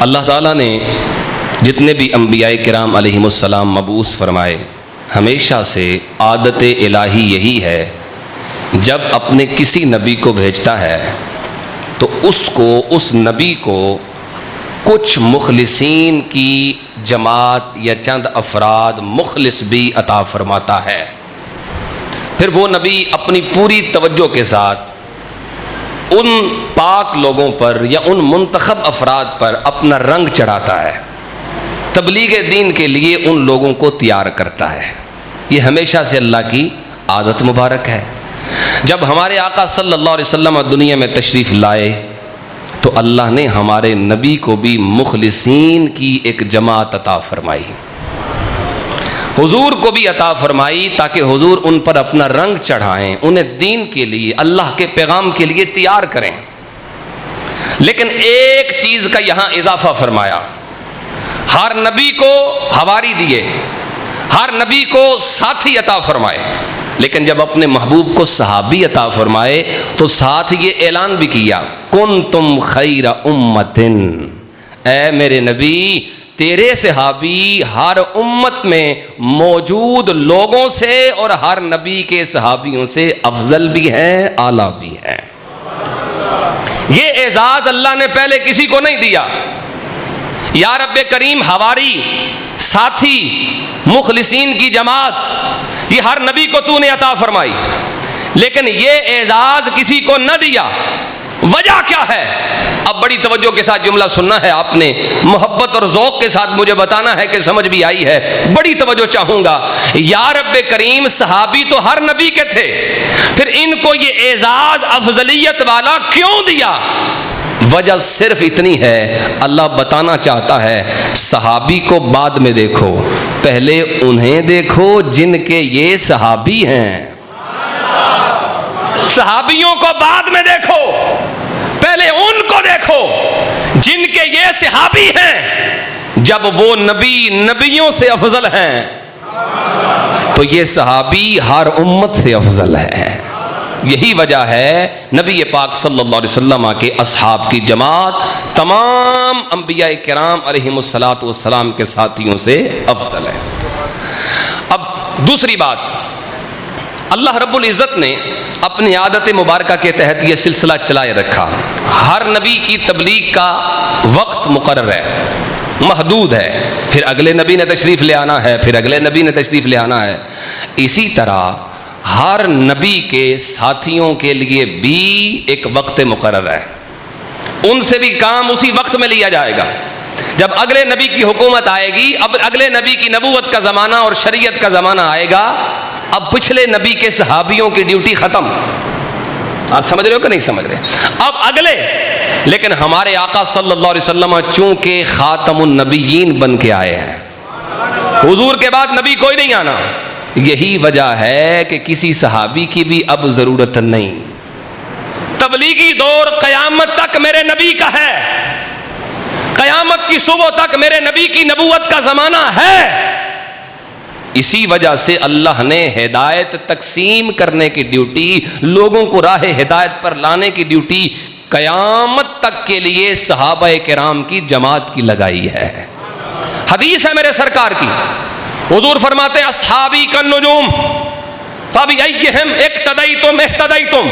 اللہ تعالیٰ نے جتنے بھی انبیاء کرام علیہم السلام مبعوث فرمائے، ہمیشہ سے عادت الہی یہی ہے، جب اپنے کسی نبی کو بھیجتا ہے تو اس نبی کو کچھ مخلصین کی جماعت یا چند افراد مخلص بھی عطا فرماتا ہے۔ پھر وہ نبی اپنی پوری توجہ کے ساتھ ان پاک لوگوں پر یا ان منتخب افراد پر اپنا رنگ چڑھاتا ہے، تبلیغ دین کے لیے ان لوگوں کو تیار کرتا ہے۔ یہ ہمیشہ سے اللہ کی عادت مبارک ہے۔ جب ہمارے آقا صلی اللہ علیہ وسلم دنیا میں تشریف لائے تو اللہ نے ہمارے نبی کو بھی مخلصین کی ایک جماعت عطا فرمائی، حضور کو بھی عطا فرمائی، تاکہ حضور ان پر اپنا رنگ چڑھائیں، انہیں دین کے لیے، اللہ کے پیغام کے لیے تیار کریں۔ لیکن ایک چیز کا یہاں اضافہ فرمایا، ہر نبی کو حواری دیے، ہر نبی کو ساتھی عطا فرمائے، لیکن جب اپنے محبوب کو صحابی عطا فرمائے تو ساتھ یہ اعلان بھی کیا، کنتم خیر امتن، اے میرے نبی تیرے صحابی ہر امت میں موجود لوگوں سے اور ہر نبی کے صحابیوں سے افضل بھی ہیں، اعلیٰ بھی ہیں۔ یہ اعزاز اللہ نے پہلے کسی کو نہیں دیا۔ یا رب کریم، حواری، ساتھی، مخلصین کی جماعت، یہ ہر نبی کو تو نے عطا فرمائی، لیکن یہ اعزاز کسی کو نہ دیا۔ وجہ کیا ہے؟ اب بڑی توجہ کے ساتھ جملہ سننا ہے آپ نے، محبت اور ذوق کے ساتھ مجھے بتانا ہے کہ سمجھ بھی آئی ہے، بڑی توجہ چاہوں گا۔ یا رب کریم، صحابی تو ہر نبی کے تھے، پھر ان کو یہ اعزاز افضلیت والا کیوں دیا؟ وجہ صرف اتنی ہے، اللہ بتانا چاہتا ہے صحابی کو بعد میں دیکھو، پہلے انہیں دیکھو جن کے یہ صحابی ہیں۔ صحابیوں کو بعد میں دیکھو، پہلے ان کو دیکھو جن کے یہ صحابی ہیں۔ جب وہ نبی نبیوں سے افضل ہیں تو یہ صحابی ہر امت سے افضل ہے۔ یہی وجہ ہے نبی پاک صلی اللہ علیہ وسلم کے اصحاب کی جماعت تمام انبیاء کرام علیہم السلام کے ساتھیوں سے افضل ہے۔ اب دوسری بات، اللہ رب العزت نے اپنی عادت مبارکہ کے تحت یہ سلسلہ چلائے رکھا۔ ہر نبی کی تبلیغ کا وقت مقرر ہے، محدود ہے، پھر اگلے نبی نے تشریف لے آنا ہے، پھر اگلے نبی نے تشریف لے آنا ہے۔ اسی طرح ہر نبی کے ساتھیوں کے لیے بھی ایک وقت مقرر ہے، ان سے بھی کام اسی وقت میں لیا جائے گا۔ جب اگلے نبی کی حکومت آئے گی، اب اگلے نبی کی نبوت کا زمانہ اور شریعت کا زمانہ آئے گا، اب پچھلے نبی کے صحابیوں کی ڈیوٹی ختم۔ آپ سمجھ رہے ہو کہ نہیں سمجھ رہے؟ اب اگلے، لیکن ہمارے آقا صلی اللہ علیہ وسلم چونکہ خاتم النبیین بن کے آئے ہیں، حضور کے بعد نبی کوئی نہیں آنا، یہی وجہ ہے کہ کسی صحابی کی بھی اب ضرورت نہیں۔ تبلیغی دور قیامت تک میرے نبی کا ہے، قیامت کی صبح تک میرے نبی کی نبوت کا زمانہ ہے۔ اسی وجہ سے اللہ نے ہدایت تقسیم کرنے کی ڈیوٹی، لوگوں کو راہ ہدایت پر لانے کی ڈیوٹی قیامت تک کے لیے صحابہ کرام کی جماعت کی لگائی ہے۔ حدیث ہے میرے سرکار کی، حضور فرماتے ہیں اصحابی کالنجوم فبأیہم اقتدیتم اہتدیتم،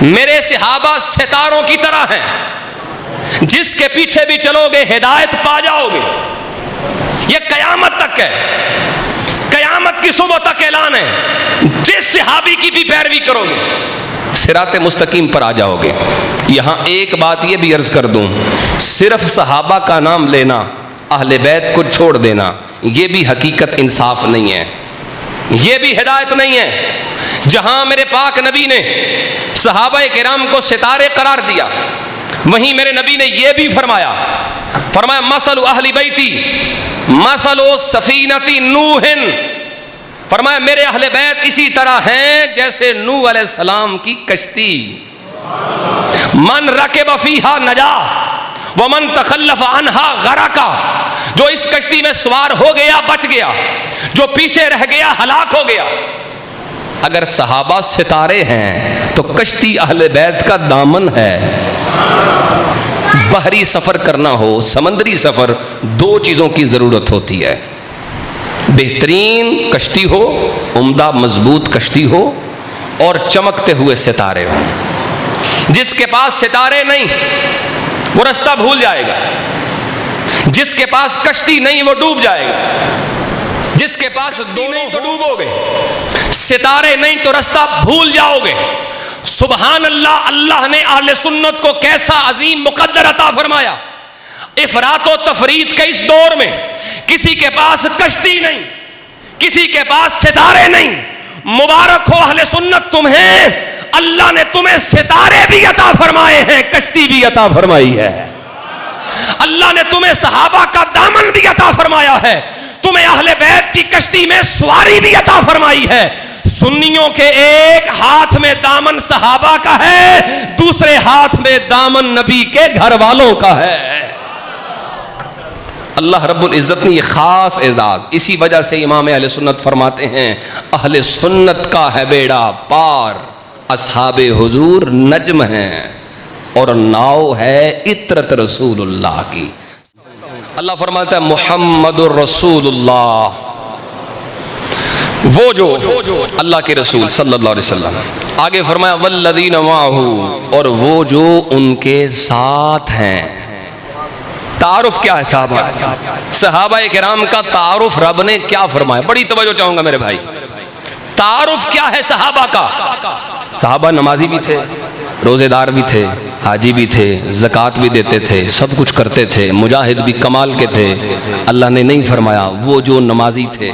میرے صحابہ ستاروں کی طرح ہیں، جس کے پیچھے بھی چلو گے ہدایت پا جاؤ گے۔ یہ قیامت تک ہے، قیامت کی صبح تک اعلان ہے، جس صحابی کی بھی پیروی کرو گے صراط مستقیم پر آ جاؤ گے۔ یہاں ایک بات یہ بھی عرض کر دوں، صرف صحابہ کا نام لینا، اہل بیت کو چھوڑ دینا، یہ بھی حقیقت انصاف نہیں ہے، یہ بھی ہدایت نہیں ہے۔ جہاں میرے پاک نبی نے صحابہ کرام کو ستارے قرار دیا، وہیں میرے نبی نے یہ بھی فرمایا مثل اہل بیتی مثل سفینۃ نوح، فرمایا میرے اہل بیت اسی طرح ہیں جیسے نوح علیہ السلام کی کشتی، من رکب فیہا نجا ومن تخلف عنہا غرقا، جو اس کشتی میں سوار ہو گیا بچ گیا، جو پیچھے رہ گیا ہلاک ہو گیا۔ اگر صحابہ ستارے ہیں تو کشتی اہل بیت کا دامن ہے، بحری سفر کرنا ہو، سمندری سفر، دو چیزوں کی ضرورت ہوتی ہے، بہترین کشتی ہو، عمدہ مضبوط کشتی ہو، اور چمکتے ہوئے ستارے ہوں۔ جس کے پاس ستارے نہیں وہ رستہ بھول جائے گا، جس کے پاس کشتی نہیں وہ ڈوب جائے گا، جس کے پاس دونوں تو ڈوبو گے، ستارے نہیں تو رستہ بھول جاؤ گے۔ سبحان اللہ، اللہ نے اہل سنت کو کیسا عظیم مقدر عطا فرمایا۔ افراط و تفریط کے اس دور میں کسی کے پاس کشتی نہیں، کسی کے پاس ستارے نہیں، مبارک ہو اہل سنت تمہیں، اللہ نے تمہیں ستارے بھی عطا فرمائے ہیں، کشتی بھی عطا فرمائی ہے۔ اللہ نے تمہیں صحابہ کا دامن بھی عطا فرمایا ہے، تمہیں اہل بیت کی کشتی میں سواری بھی عطا فرمائی ہے۔ سنیوں کے ایک ہاتھ میں دامن صحابہ کا ہے، دوسرے ہاتھ میں دامن نبی کے گھر والوں کا ہے۔ اللہ رب العزت نے یہ خاص اعزاز، اسی وجہ سے امام اہل سنت فرماتے ہیں اہل سنت کا ہے بیڑا پار، اصحاب حضور نجم ہیں اور ناؤ ہے عطرت رسول اللہ کی۔ اللہ فرماتا ہے محمد الرسول اللہ، وہ جو اللہ کے رسول صلی اللہ علیہ وسلم، آگے فرمایا والذین معہ، اور وہ جو ان کے ساتھ ہیں۔ تعارف کیا ہے صحابہ کرام کا؟ تعارف رب نے کیا فرمایا؟ بڑی توجہ چاہوں گا میرے بھائی، تعارف کیا ہے صحابہ کا؟ صحابہ نمازی بھی تھے، روزے دار بھی تھے، حاجی بھی تھے، زکوٰۃ بھی دیتے تھے، سب کچھ کرتے تھے، مجاہد بھی کمال کے تھے۔ اللہ نے نہیں فرمایا وہ جو نمازی تھے،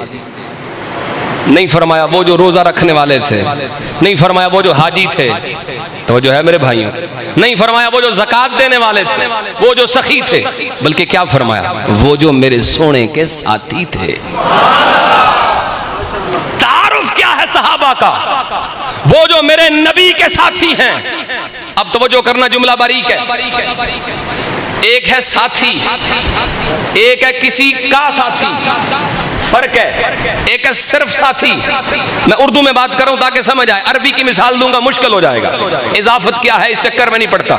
نہیں فرمایا وہ جو روزہ رکھنے والے تھے، نہیں فرمایا وہ جو حاجی تھے، تو جو ہے میرے بھائیوں، نہیں فرمایا وہ جو زکوٰۃ دینے والے تھے، وہ جو سخی تھے، بلکہ کیا فرمایا؟ وہ جو میرے سونے کے ساتھی تھے۔ تعارف کیا ہے صحابہ کا؟ وہ جو میرے نبی کے ساتھی ہیں۔ اب توجہ کرنا، جملہ باریک ہے۔ ایک ہے ساتھی، ایک ہے کسی کا ساتھی، فرق ہے۔ ایک ہے صرف ساتھی، میں اردو میں بات کروں تاکہ سمجھ آئے، عربی کی مثال دوں گا مشکل ہو جائے گا، اضافت کیا ہے اس چکر میں نہیں پڑتا۔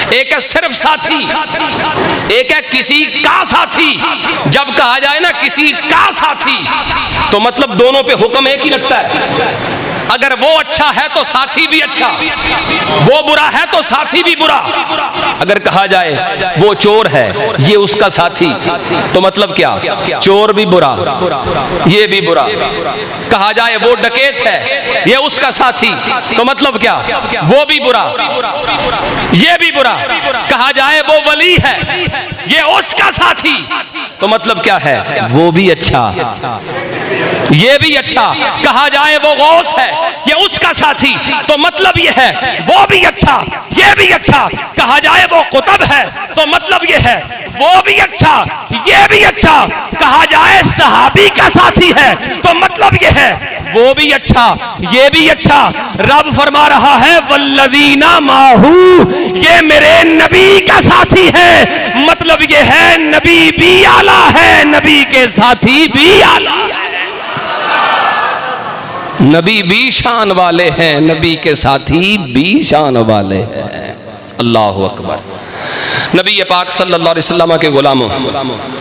ایک ہے صرف ساتھی، ایک ہے کسی کا ساتھی۔ جب کہا جائے نا کسی کا ساتھی تو مطلب دونوں پہ حکم ایک ہی لگتا ہے۔ اگر وہ اچھا ہے تو ساتھی بھی اچھا، وہ برا ہے تو ساتھی بھی برا۔ اگر کہا جائے وہ چور ہے، یہ اس کا ساتھی، تو مطلب کیا؟ چور بھی برا، یہ بھی برا۔ کہا جائے وہ ڈکیت ہے، یہ اس کا ساتھی، تو مطلب کیا؟ وہ بھی برا، یہ بھی برا۔ کہا جائے وہ ولی ہے، یہ اس کا ساتھی، تو مطلب کیا ہے؟ وہ بھی اچھا، یہ بھی اچھا۔ کہا جائے وہ غوث ہے، یہ اس کا ساتھی، تو مطلب یہ ہے وہ بھی اچھا، یہ بھی اچھا۔ کہا جائے وہ قطب ہے تو مطلب یہ ہے وہ بھی اچھا، یہ بھی اچھا۔ کہا جائے صحابی کا ساتھی ہے تو مطلب یہ ہے وہ بھی اچھا، یہ بھی اچھا۔ رب فرما رہا ہے والذین معہ، یہ میرے نبی کا ساتھی ہے، مطلب یہ ہے نبی بھی اعلیٰ ہے، نبی کے ساتھی بھی اعلیٰ ہے، نبی بھی شان والے ہیں، نبی کے ساتھی بھی شان والے ہیں۔ اللہ اکبر۔ نبی پاک صلی اللہ علیہ وسلم کے غلاموں،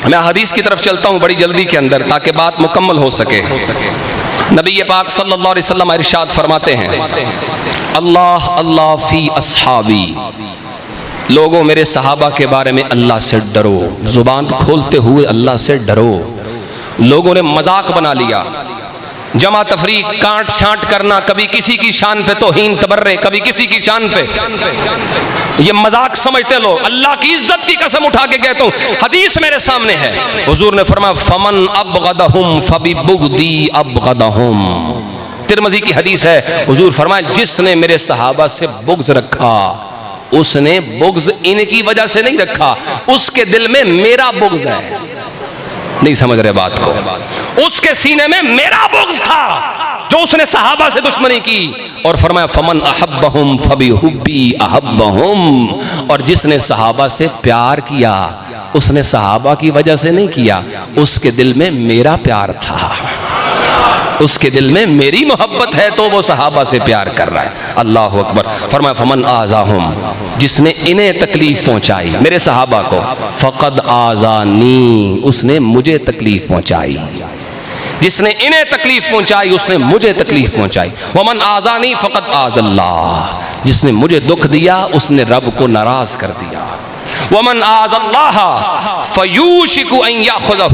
میں حدیث کی طرف چلتا ہوں بڑی جلدی کے اندر تاکہ بات مکمل ہو سکے۔ نبی پاک صلی اللہ علیہ وسلم ارشاد فرماتے ہیں اللہ اللہ فی اصحابی، لوگوں میرے صحابہ کے بارے میں اللہ سے ڈرو، زبان کھولتے ہوئے اللہ سے ڈرو۔ لوگوں نے مذاق بنا لیا، جمع تفریق، کانٹ چھانٹ کرنا، کبھی کسی کی شان پہ توہین تبرے، کبھی کسی کی شان پہ، یہ مذاق سمجھتے لوگ۔ اللہ کی عزت کی قسم اٹھا کے کہتا ہوں، حدیث میرے سامنے ہے، حضور نے فرمایا فمن ابغضہم فببغضی ابغضہم، ترمذی کی حدیث ہے، حضور فرمایا جس نے میرے صحابہ سے بغض رکھا، اس نے بغض ان کی وجہ سے نہیں رکھا، اس کے دل میں میرا بغض ہے۔ نہیں سمجھ رہے بات کو؟ اس کے سینے میں میرا بغض تھا جو اس نے صحابہ سے دشمنی کی، اور فرمایا فمن احبہم فبحبی احبہم، اور جس نے صحابہ سے پیار کیا اس نے صحابہ کی وجہ سے نہیں کیا، اس کے دل میں میرا پیار تھا۔ اس کے دل میں میری محبت ہے تو وہ صحابہ سے پیار کر رہا ہے۔ اللہ اکبر۔ فرمایا فمن آذاہم، جس نے انہیں تکلیف پہنچائی، میرے صحابہ کو، فقد آذانی، اس نے مجھے تکلیف پہنچائی۔ جس نے انہیں تکلیف پہنچائی اس نے مجھے تکلیف پہنچائی۔ ومن آذانی فقد آذ اللہ، جس نے مجھے دکھ دیا اس نے رب کو ناراض کر دیا۔ ومن آذ اللہ فیوشک ان یاخذہ،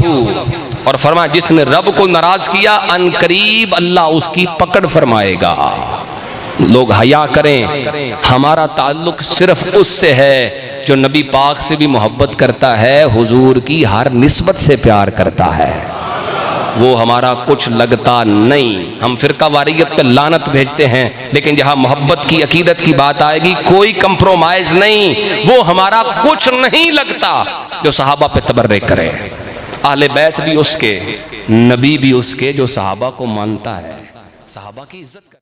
اور فرمایا جس نے رب کو ناراض کیا ان قریب اللہ اس کی پکڑ فرمائے گا۔ لوگ حیا کریں، ہمارا تعلق صرف اس سے ہے جو نبی پاک سے بھی محبت کرتا ہے، حضور کی ہر نسبت سے پیار کرتا ہے، وہ ہمارا کچھ لگتا نہیں۔ ہم فرقہ واریت پہ لعنت بھیجتے ہیں، لیکن جہاں محبت کی عقیدت کی بات آئے گی کوئی کمپرومائز نہیں، وہ ہمارا کچھ نہیں لگتا۔ جو صحابہ پہ تبرک کرے، اہل بیت بھی اس کے، نبی بھی اس کے، جو صحابہ کو مانتا ہے، صحابہ کی عزت کرے۔